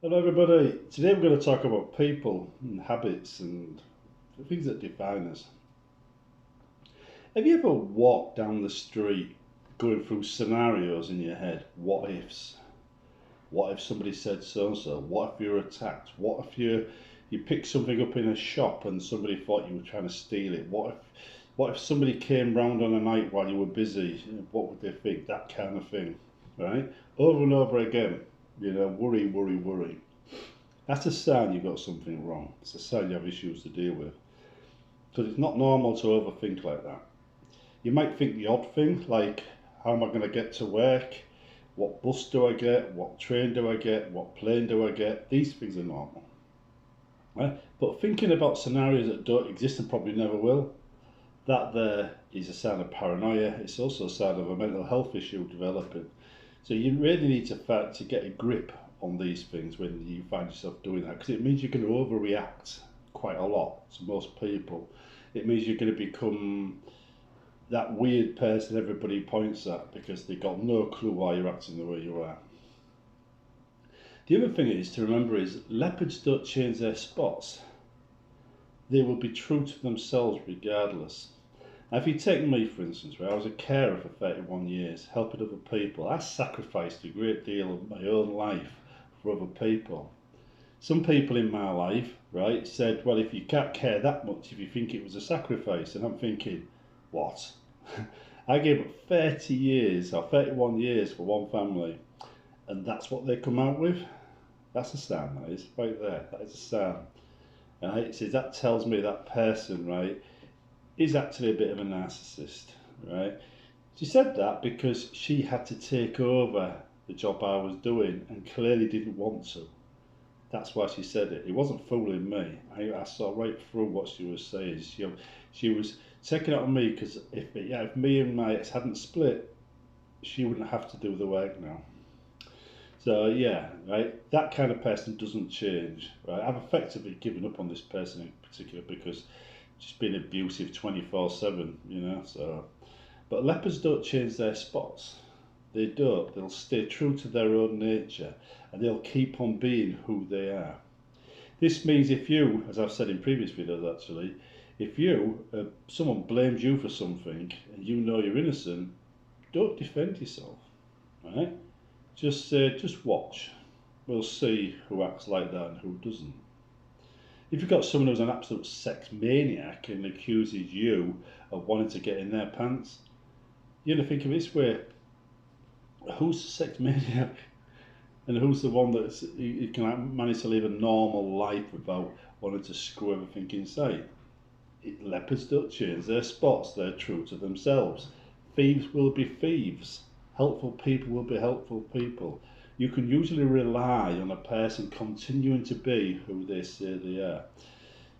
Hello everybody, today we're going to talk about people and habits and the things that define us. Have you ever walked down the street going through scenarios in your head? What ifs? What if somebody said so and so? What if you're attacked? What if you pick something up in a shop and somebody thought you were trying to steal it? What if somebody came round on a night while you were busy? What would they think? That kind of thing, right? Over and over again, worry, worry, worry. That's a sign you've got something wrong. It's a sign you have issues to deal with. Because it's not normal to overthink like that. You might think the odd thing, like how am I going to get to work? What bus do I get? What train do I get? What plane do I get? These things are normal. Right? But thinking about scenarios that don't exist and probably never will, that there is a sign of paranoia. It's also a sign of a mental health issue developing. So you really need to get a grip on these things when you find yourself doing that, because it means you're going to overreact quite a lot to most people. It means you're going to become that weird person everybody points at because they got no clue why you're acting the way you are. The other thing is to remember is leopards don't change their spots. They will be true to themselves regardless. Now, if you take me, for instance, where I was a carer for 31 years, helping other people, I sacrificed a great deal of my own life for other people. Some people in my life, right, said, well, if you can't care that much, if you think it was a sacrifice, and I'm thinking, what? I gave up 30 years or 31 years for one family, and that's what they come out with? That's a sign, that is, right there. That is a sign. Right? So that tells me that person, right, is actually a bit of a narcissist, right? She said that because she had to take over the job I was doing and clearly didn't want to. That's why she said it. It wasn't fooling me. I saw right through what she was saying. She was taking it on me because if me and my ex hadn't split, she wouldn't have to do the work now. So yeah, right. That kind of person doesn't change, right? I've effectively given up on this person in particular because she's been abusive 24/7, you know. So, but leopards don't change their spots. They don't. They'll stay true to their own nature, and they'll keep on being who they are. This means if you, as I've said in previous videos actually, if someone blames you for something and you know you're innocent, don't defend yourself, right? Just watch. We'll see who acts like that and who doesn't. If you've got someone who's an absolute sex maniac and accuses you of wanting to get in their pants, you're going to think of it this way: who's the sex maniac, and who's the one that can manage to live a normal life without wanting to screw everything inside? Leopards don't change their spots; they're true to themselves. Thieves will be thieves. Helpful people will be helpful people. You can usually rely on a person continuing to be who they say they are.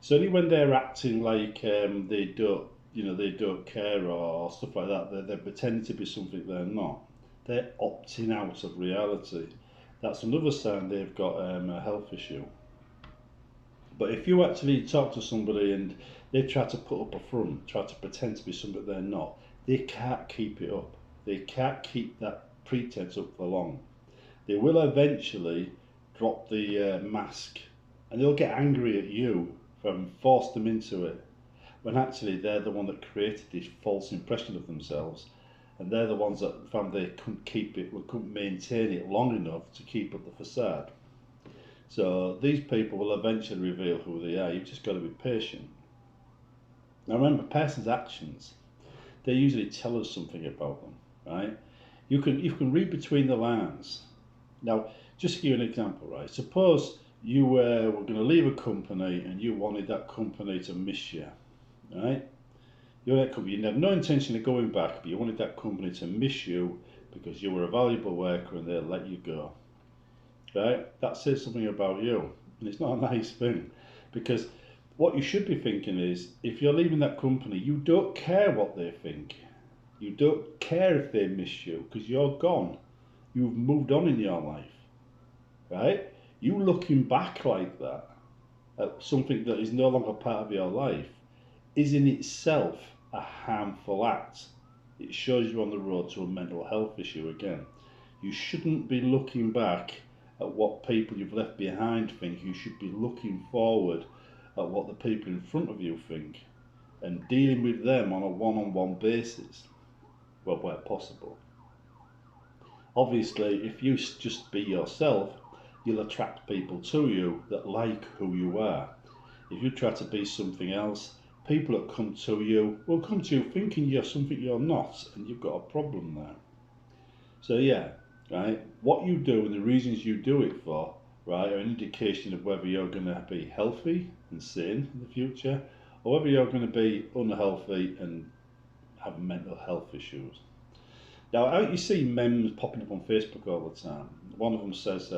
Certainly when they're acting like they don't care or stuff like that, they're pretending to be something they're not. They're opting out of reality. That's another sign they've got a health issue. But if you actually talk to somebody and they try to put up a front, try to pretend to be something they're not, they can't keep it up. They can't keep that pretense up for long. They will eventually drop the mask, and they'll get angry at you for having forced them into it, when actually they're the one that created this false impression of themselves, and they're the ones that found they couldn't keep it, or couldn't maintain it long enough to keep up the facade. So these people will eventually reveal who they are. You've just got to be patient. Now remember, person's actions, they usually tell us something about them, right? You can read between the lines. Now, just to give you an example, right? Suppose you were going to leave a company and you wanted that company to miss you, right? You had no intention of going back, but you wanted that company to miss you because you were a valuable worker and they'll let you go, right? That says something about you, and it's not a nice thing, because what you should be thinking is, if you're leaving that company, you don't care what they think. You don't care if they miss you because you're gone. You've moved on in your life, right? You looking back like that at something that is no longer part of your life is in itself a harmful act. It shows you on the road to a mental health issue again. You shouldn't be looking back at what people you've left behind think. You should be looking forward at what the people in front of you think and dealing with them on a one-on-one basis, well, where possible. Obviously, if you just be yourself, you'll attract people to you that like who you are. If you try to be something else, people that come to you will come to you thinking you're something you're not, and you've got a problem there. So yeah, right, what you do and the reasons you do it for, right, are an indication of whether you're going to be healthy and sane in the future, or whether you're going to be unhealthy and have mental health issues. Now, you see memes popping up on Facebook all the time. One of them says,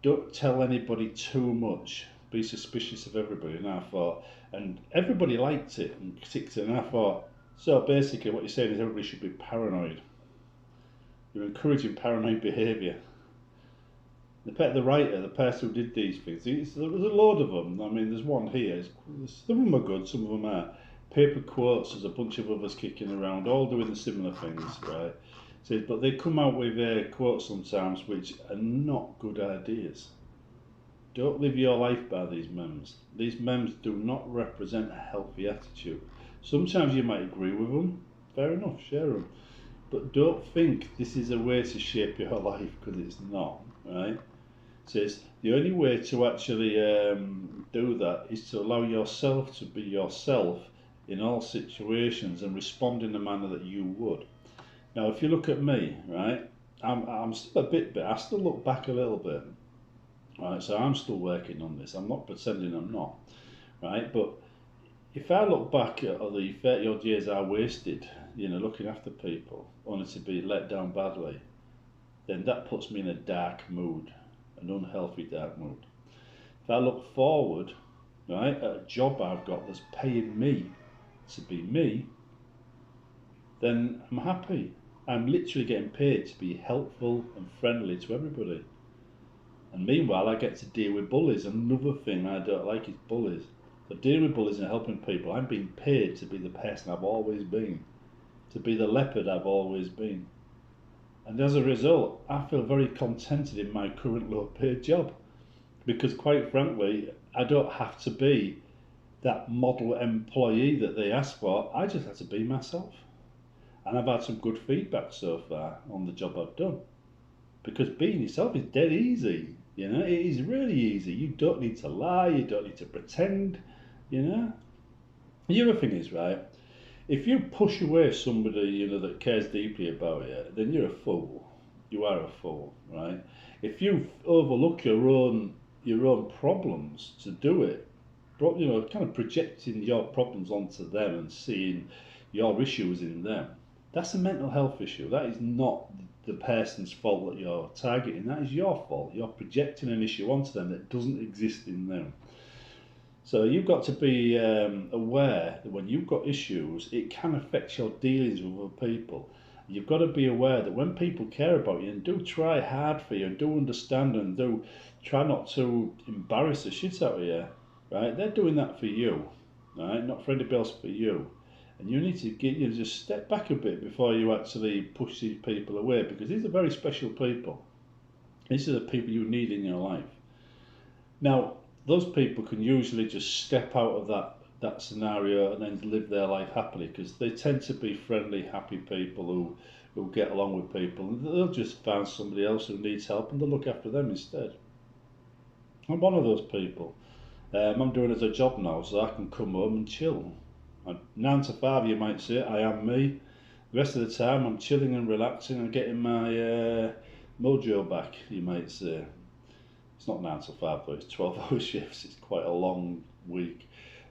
don't tell anybody too much, be suspicious of everybody. And I thought, and everybody liked it and ticked it, and I thought, so basically what you're saying is everybody should be paranoid. You're encouraging paranoid behaviour. The writer, the person who did these things, there's a load of them. I mean, there's one here. Some of them are good, some of them are. Paper quotes, there's a bunch of others kicking around, all doing the similar things, right? So, but they come out with quotes sometimes which are not good ideas. Don't live your life by these memes. These memes do not represent a healthy attitude. Sometimes you might agree with them, fair enough, share them. But don't think this is a way to shape your life, because it's not, right? So it's the only way to actually do that is to allow yourself to be yourself in all situations and respond in the manner that you would. Now, if you look at me, right, I'm still a bit, I still look back a little bit, right, so I'm still working on this. I'm not pretending I'm not, right, but if I look back at the 30 odd years I wasted, looking after people, only to be let down badly, then that puts me in a dark mood, an unhealthy dark mood. If I look forward, right, at a job I've got that's paying me to be me, then I'm happy. I'm literally getting paid to be helpful and friendly to everybody. And meanwhile, I get to deal with bullies. Another thing I don't like is bullies. So dealing with bullies and helping people, I'm being paid to be the person I've always been, to be the leopard I've always been. And as a result, I feel very contented in my current low-paid job, because quite frankly, I don't have to be that model employee that they ask for. I just have to be myself. And I've had some good feedback so far on the job I've done. Because being yourself is dead easy. It is really easy. You don't need to lie, you don't need to pretend, The other thing is, right, if you push away somebody, that cares deeply about you, then you're a fool. You are a fool, right? If you overlook your own problems to do it, kind of projecting your problems onto them and seeing your issues in them, that's a mental health issue. That is not the person's fault that you're targeting. That is your fault. You're projecting an issue onto them that doesn't exist in them. So you've got to be aware that when you've got issues, it can affect your dealings with other people. You've got to be aware that when people care about you and do try hard for you and do understand and do try not to embarrass the shit out of you, right? They're doing that for you, right? Not for anybody else, for you. And you need to just step back a bit before you actually push these people away, because these are very special people. These are the people you need in your life. Now, those people can usually just step out of that scenario and then live their life happily, because they tend to be friendly, happy people who get along with people, and they'll just find somebody else who needs help and they'll look after them instead. I'm one of those people. I'm doing it as a job now, so I can come home and chill. 9 to 5, you might say, I am me. The rest of the time I'm chilling and relaxing and getting my mojo back, you might say. It's not 9 to 5 though, it's 12-hour shifts. It's quite a long week,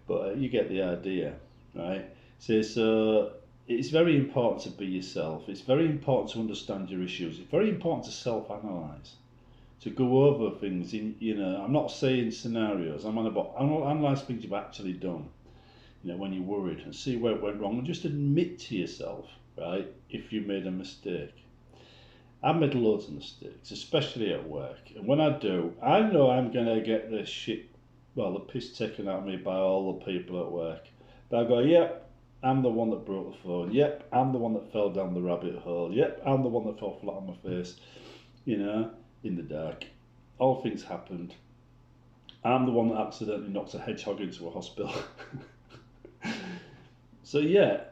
but you get the idea, right? So it's very important to be yourself. It's very important to understand your issues. It's very important to self-analyse, to go over things. I'm not saying scenarios. I'm analyse things you've actually done. When you're worried, and see where it went wrong, and just admit to yourself, right, if you made a mistake. I've made loads of mistakes, especially at work, and when I do, I know I'm going to get the piss taken out of me by all the people at work. But I go, yep, I'm the one that broke the phone, yep, I'm the one that fell down the rabbit hole, yep, I'm the one that fell flat on my face, in the dark. All things happened. I'm the one that accidentally knocked a hedgehog into a hospital. So yeah,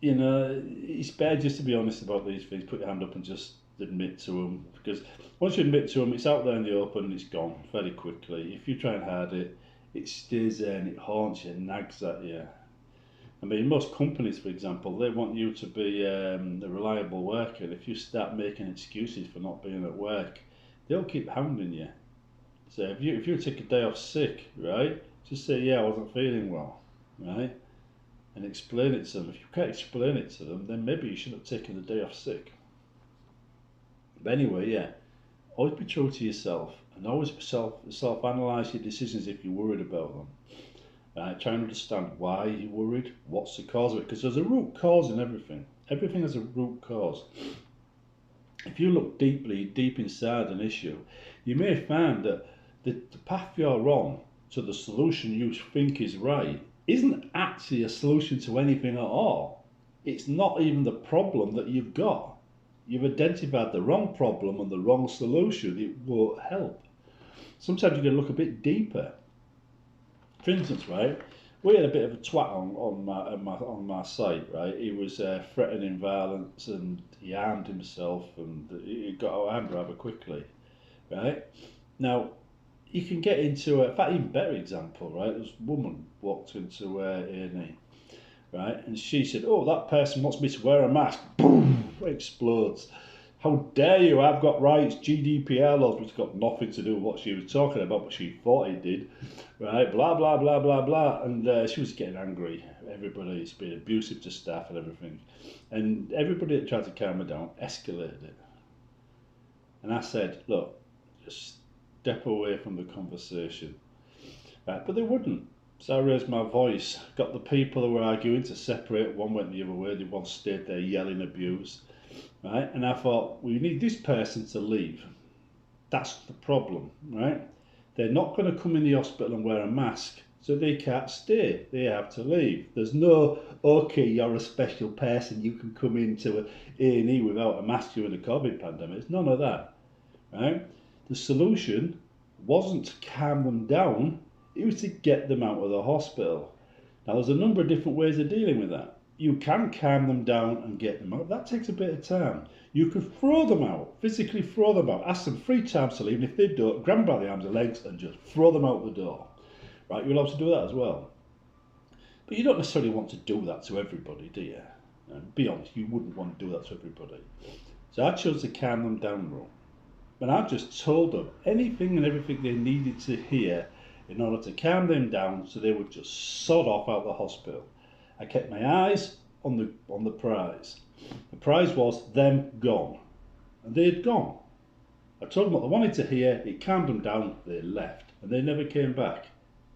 it's better just to be honest about these things. Put your hand up and just admit to them, because once you admit to them, it's out there in the open and it's gone very quickly. If you try and hide it, it stays there and it haunts you, nags at you. I mean, most companies, for example, they want you to be a reliable worker. And if you start making excuses for not being at work, they'll keep hounding you. So if you take a day off sick, right, just say, yeah, I wasn't feeling well, right, and explain it to them. If you can't explain it to them, then maybe you shouldn't have taken the day off sick. But anyway, yeah, always be true to yourself and always self-analyze your decisions if you're worried about them. Try and understand why you're worried, what's the cause of it, because there's a root cause in everything. Everything has a root cause. If you look deep inside an issue, you may find that the path you're on to the solution you think is right isn't actually a solution to anything at all. It's not even the problem that you've got. You've identified the wrong problem and the wrong solution. It won't help. Sometimes you've got to look a bit deeper. For instance, right, we had a bit of a twat on my site, right. He was threatening violence and he armed himself and he got out of hand rather quickly, right. Now, you can get into in fact, even better example, right. This woman walked into A&E, right, and she said, "Oh, that person wants me to wear a mask." Boom! Explodes. How dare you? I've got rights, GDPR laws, which got nothing to do with what she was talking about, but she thought it did, right? Blah, blah, blah, blah, blah. And she was getting angry. Everybody's been abusive to staff and everything. And everybody that tried to calm her down escalated it. And I said, look, just step away from the conversation. Right? But they wouldn't. So I raised my voice, got the people who were arguing to separate. One went the other way, the one stayed there yelling abuse. Right, and I thought, we need this person to leave. That's the problem, right? They're not going to come in the hospital and wear a mask, so they can't stay. They have to leave. There's no, okay, you're a special person, you can come into A&E without a mask during the COVID pandemic. It's none of that, right? The solution wasn't to calm them down, it was to get them out of the hospital. Now, there's a number of different ways of dealing with that. You can calm them down and get them out. That takes a bit of time. You could throw them out, physically throw them out, ask them 3 times to leave, and if they don't, grab them by the arms and legs and just throw them out the door. Right, you're allowed to do that as well. But you don't necessarily want to do that to everybody, do you? And be honest, you wouldn't want to do that to everybody. So I chose the calm them down route. And I just told them anything and everything they needed to hear in order to calm them down so they would just sod off out of the hospital. I kept my eyes on the prize. The prize was them gone. And they had gone. I told them what they wanted to hear, it calmed them down, they left. And they never came back.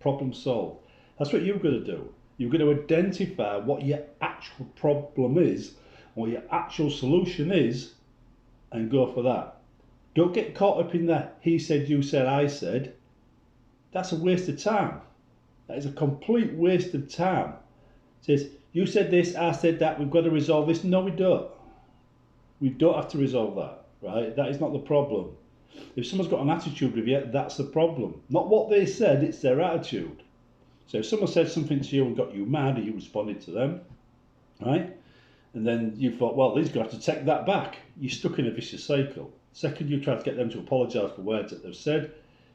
Problem solved. That's what you've got to do. You've got to identify what your actual problem is, what your actual solution is, and go for that. Don't get caught up in the he said, you said, I said. That's a waste of time. That is a complete waste of time. It says, you said this, I said that, we've got to resolve this. No, we don't. We don't have to resolve that, right? That is not the problem. If someone's got an attitude with you, that's the problem. Not what they said, it's their attitude. So if someone said something to you and got you mad and you responded to them, right? And then you thought, well, these guys have to take that back. You're stuck in a vicious cycle. Second, you try to get them to apologise for words that they've said,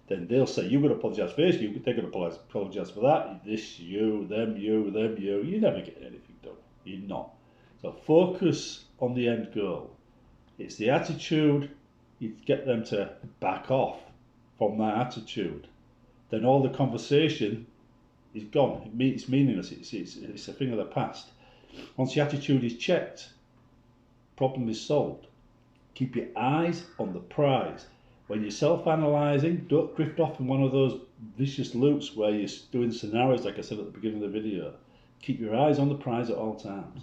then they'll say, you're going to apologise for this, they're going to apologise for that, this, you, them, you. You're never getting anything done. You're not. So focus on the end goal. It's the attitude. You get them to back off from that attitude. Then all the conversation is gone. It's meaningless. It's a thing of the past. Once the attitude is checked, problem is solved. Keep your eyes on the prize. When you're self-analysing, don't drift off in one of those vicious loops where you're doing scenarios like I said at the beginning of the video. Keep your eyes on the prize at all times,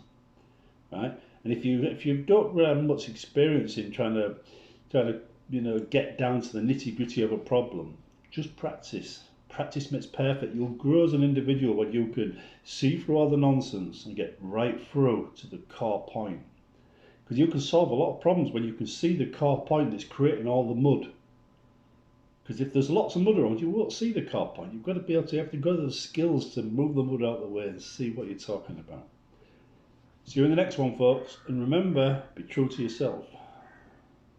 right? And if you don't really have much experience in trying to get down to the nitty-gritty of a problem, just practice. Practice makes perfect. You'll grow as an individual when you can see through all the nonsense and get right through to the core point. Because you can solve a lot of problems when you can see the core point that's creating all the mud. Because if there's lots of mud around, you won't see the core point. You've got to be able to have the skills to move the mud out of the way and see what you're talking about. See you in the next one, folks. And remember, be true to yourself.